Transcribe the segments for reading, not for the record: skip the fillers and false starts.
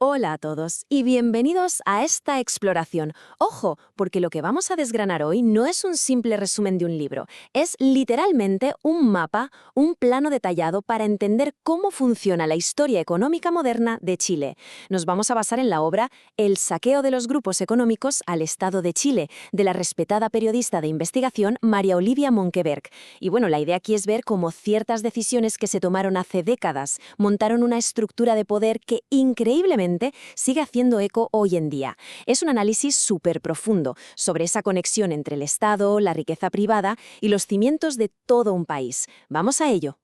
Hola a todos y bienvenidos a esta exploración. Ojo, porque lo que vamos a desgranar hoy no es un simple resumen de un libro, es literalmente un mapa, un plano detallado para entender cómo funciona la historia económica moderna de Chile. Nos vamos a basar en la obra El saqueo de los grupos económicos al Estado de Chile, de la respetada periodista de investigación María Olivia Monkeberg. Y bueno, la idea aquí es ver cómo ciertas decisiones que se tomaron hace décadas montaron una estructura de poder que increíblemente sigue haciendo eco hoy en día. Es un análisis súper profundo sobre esa conexión entre el Estado, la riqueza privada y los cimientos de todo un país. Vamos a ello.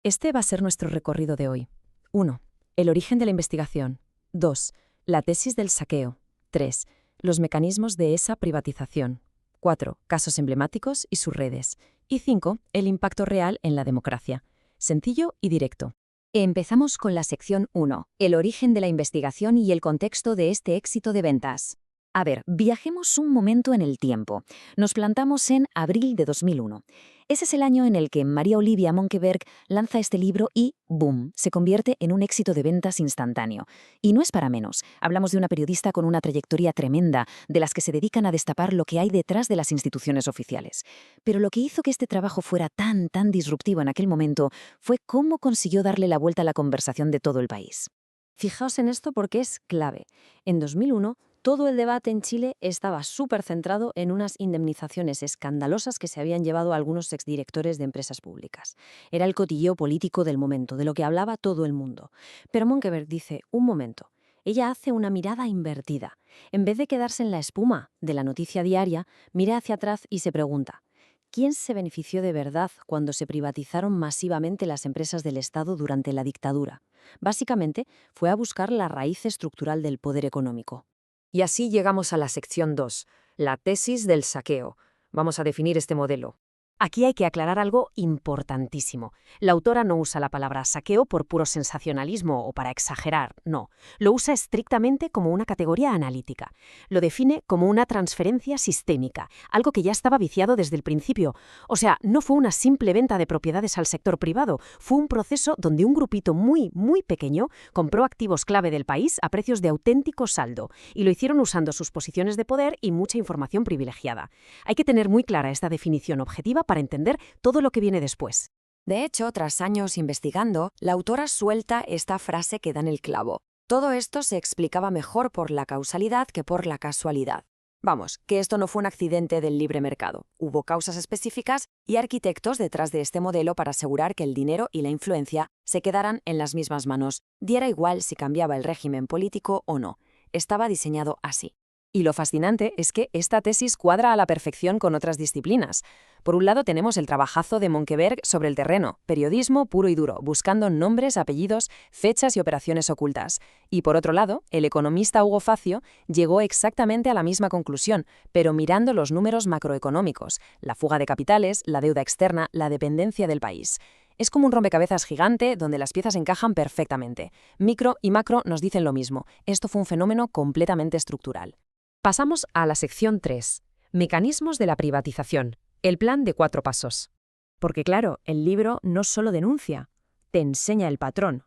Este va a ser nuestro recorrido de hoy. 1. El origen de la investigación. 2. La tesis del saqueo. 3. Los mecanismos de esa privatización. 4. Casos emblemáticos y sus redes. Y 5. El impacto real en la democracia. Sencillo y directo. Empezamos con la sección 1, el origen de la investigación y el contexto de este éxito de ventas. A ver, viajemos un momento en el tiempo. Nos plantamos en abril de 2001. Ese es el año en el que María Olivia Monkeberg lanza este libro y, ¡boom!, se convierte en un éxito de ventas instantáneo. Y no es para menos. Hablamos de una periodista con una trayectoria tremenda, de las que se dedican a destapar lo que hay detrás de las instituciones oficiales. Pero lo que hizo que este trabajo fuera tan disruptivo en aquel momento fue cómo consiguió darle la vuelta a la conversación de todo el país. Fijaos en esto porque es clave. En 2001, todo el debate en Chile estaba súper centrado en unas indemnizaciones escandalosas que se habían llevado a algunos exdirectores de empresas públicas. Era el cotilleo político del momento, de lo que hablaba todo el mundo. Pero Monkeberg dice, un momento, ella hace una mirada invertida. En vez de quedarse en la espuma de la noticia diaria, mira hacia atrás y se pregunta, ¿quién se benefició de verdad cuando se privatizaron masivamente las empresas del Estado durante la dictadura? Básicamente, fue a buscar la raíz estructural del poder económico. Y así llegamos a la sección 2, la tesis del saqueo. Vamos a definir este modelo. Aquí hay que aclarar algo importantísimo. La autora no usa la palabra saqueo por puro sensacionalismo o para exagerar, no. Lo usa estrictamente como una categoría analítica. Lo define como una transferencia sistémica, algo que ya estaba viciado desde el principio. O sea, no fue una simple venta de propiedades al sector privado, fue un proceso donde un grupito muy pequeño compró activos clave del país a precios de auténtico saldo, y lo hicieron usando sus posiciones de poder y mucha información privilegiada. Hay que tener muy clara esta definición objetiva para entender todo lo que viene después. De hecho, tras años investigando, la autora suelta esta frase que da en el clavo. Todo esto se explicaba mejor por la causalidad que por la casualidad. Vamos, que esto no fue un accidente del libre mercado. Hubo causas específicas y arquitectos detrás de este modelo para asegurar que el dinero y la influencia se quedaran en las mismas manos. Diera igual si cambiaba el régimen político o no. Estaba diseñado así. Y lo fascinante es que esta tesis cuadra a la perfección con otras disciplinas. Por un lado tenemos el trabajazo de Monkeberg sobre el terreno, periodismo puro y duro, buscando nombres, apellidos, fechas y operaciones ocultas. Y por otro lado, el economista Hugo Facio llegó exactamente a la misma conclusión, pero mirando los números macroeconómicos, la fuga de capitales, la deuda externa, la dependencia del país. Es como un rompecabezas gigante donde las piezas encajan perfectamente. Micro y macro nos dicen lo mismo. Esto fue un fenómeno completamente estructural. Pasamos a la sección 3, mecanismos de la privatización, el plan de 4 pasos. Porque claro, el libro no solo denuncia, te enseña el patrón,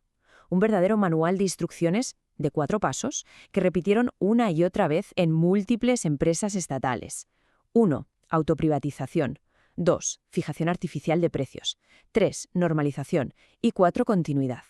un verdadero manual de instrucciones de 4 pasos que repitieron una y otra vez en múltiples empresas estatales. 1. Autoprivatización. 2. Fijación artificial de precios. 3. Normalización. Y 4. Continuidad.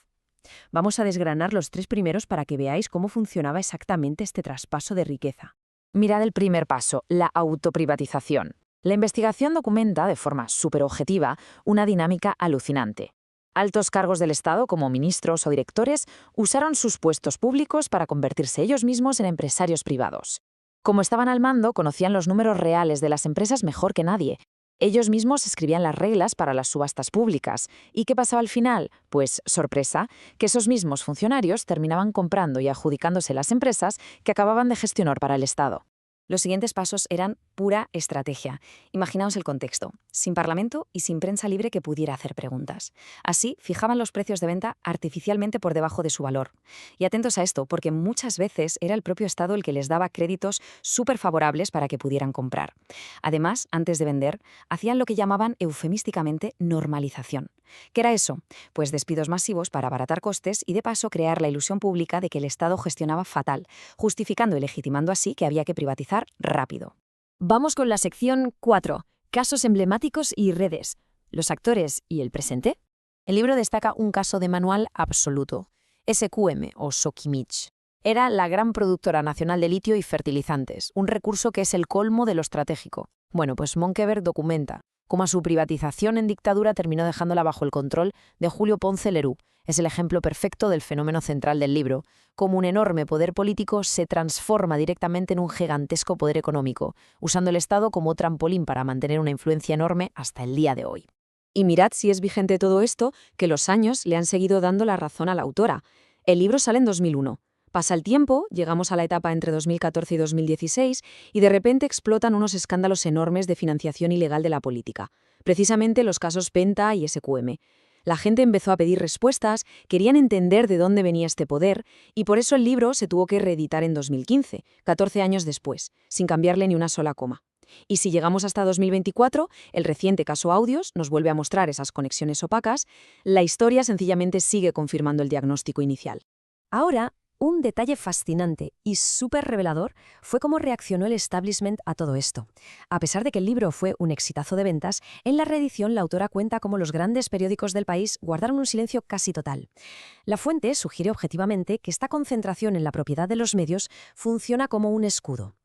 Vamos a desgranar los 3 primeros para que veáis cómo funcionaba exactamente este traspaso de riqueza. Mirad el primer paso, la autoprivatización. La investigación documenta, de forma súper objetiva, una dinámica alucinante. Altos cargos del Estado, como ministros o directores, usaron sus puestos públicos para convertirse ellos mismos en empresarios privados. Como estaban al mando, conocían los números reales de las empresas mejor que nadie. Ellos mismos escribían las reglas para las subastas públicas. ¿Y qué pasaba al final? Pues, sorpresa, que esos mismos funcionarios terminaban comprando y adjudicándose las empresas que acababan de gestionar para el Estado. Los siguientes pasos eran pura estrategia. Imaginaos el contexto, sin parlamento y sin prensa libre que pudiera hacer preguntas. Así, fijaban los precios de venta artificialmente por debajo de su valor. Y atentos a esto, porque muchas veces era el propio Estado el que les daba créditos súper favorables para que pudieran comprar. Además, antes de vender, hacían lo que llamaban eufemísticamente normalización. ¿Qué era eso? Pues despidos masivos para abaratar costes y de paso crear la ilusión pública de que el Estado gestionaba fatal, justificando y legitimando así que había que privatizar rápido. Vamos con la sección 4, casos emblemáticos y redes. ¿Los actores y el presente? El libro destaca un caso de manual absoluto. SQM o Sokimich. Era la gran productora nacional de litio y fertilizantes, un recurso que es el colmo de lo estratégico. Bueno, pues Monkeberg documenta cómo a su privatización en dictadura terminó dejándola bajo el control de Julio Ponce Lerú. Es el ejemplo perfecto del fenómeno central del libro, cómo un enorme poder político se transforma directamente en un gigantesco poder económico, usando el Estado como trampolín para mantener una influencia enorme hasta el día de hoy. Y mirad si es vigente todo esto, que los años le han seguido dando la razón a la autora. El libro sale en 2001. Pasa el tiempo, llegamos a la etapa entre 2014 y 2016 y de repente explotan unos escándalos enormes de financiación ilegal de la política. Precisamente los casos Penta y SQM. La gente empezó a pedir respuestas, querían entender de dónde venía este poder y por eso el libro se tuvo que reeditar en 2015, 14 años después, sin cambiarle ni una sola coma. Y si llegamos hasta 2024, el reciente caso Audios nos vuelve a mostrar esas conexiones opacas, la historia sencillamente sigue confirmando el diagnóstico inicial. Ahora, un detalle fascinante y súper revelador fue cómo reaccionó el establishment a todo esto. A pesar de que el libro fue un exitazo de ventas, en la reedición la autora cuenta cómo los grandes periódicos del país guardaron un silencio casi total. La fuente sugiere objetivamente que esta concentración en la propiedad de los medios funciona como un escudo.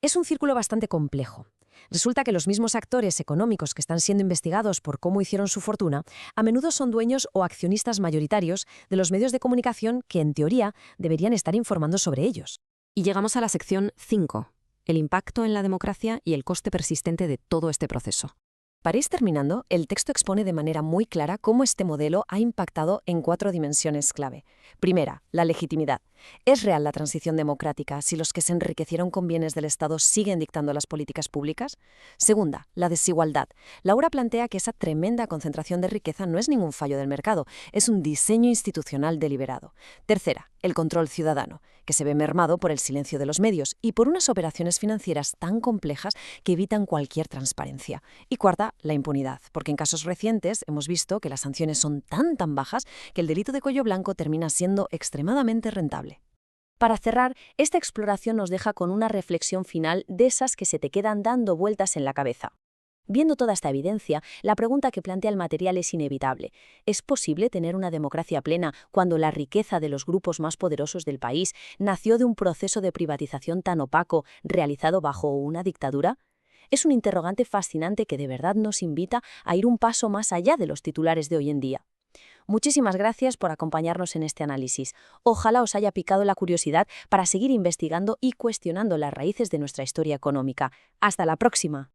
Es un círculo bastante complejo. Resulta que los mismos actores económicos que están siendo investigados por cómo hicieron su fortuna, a menudo son dueños o accionistas mayoritarios de los medios de comunicación que, en teoría, deberían estar informando sobre ellos. Y llegamos a la sección 5, el impacto en la democracia y el coste persistente de todo este proceso. Para ir terminando, el texto expone de manera muy clara cómo este modelo ha impactado en 4 dimensiones clave. Primera, la legitimidad. ¿Es real la transición democrática si los que se enriquecieron con bienes del Estado siguen dictando las políticas públicas? Segunda, la desigualdad. Laura plantea que esa tremenda concentración de riqueza no es ningún fallo del mercado, es un diseño institucional deliberado. Tercera, el control ciudadano, que se ve mermado por el silencio de los medios y por unas operaciones financieras tan complejas que evitan cualquier transparencia. Y cuarta, la impunidad, porque en casos recientes hemos visto que las sanciones son tan bajas que el delito de cuello blanco termina siendo extremadamente rentable. Para cerrar, esta exploración nos deja con una reflexión final de esas que se te quedan dando vueltas en la cabeza. Viendo toda esta evidencia, la pregunta que plantea el material es inevitable. ¿Es posible tener una democracia plena cuando la riqueza de los grupos más poderosos del país nació de un proceso de privatización tan opaco realizado bajo una dictadura? Es un interrogante fascinante que de verdad nos invita a ir un paso más allá de los titulares de hoy en día. Muchísimas gracias por acompañarnos en este análisis. Ojalá os haya picado la curiosidad para seguir investigando y cuestionando las raíces de nuestra historia económica. ¡Hasta la próxima!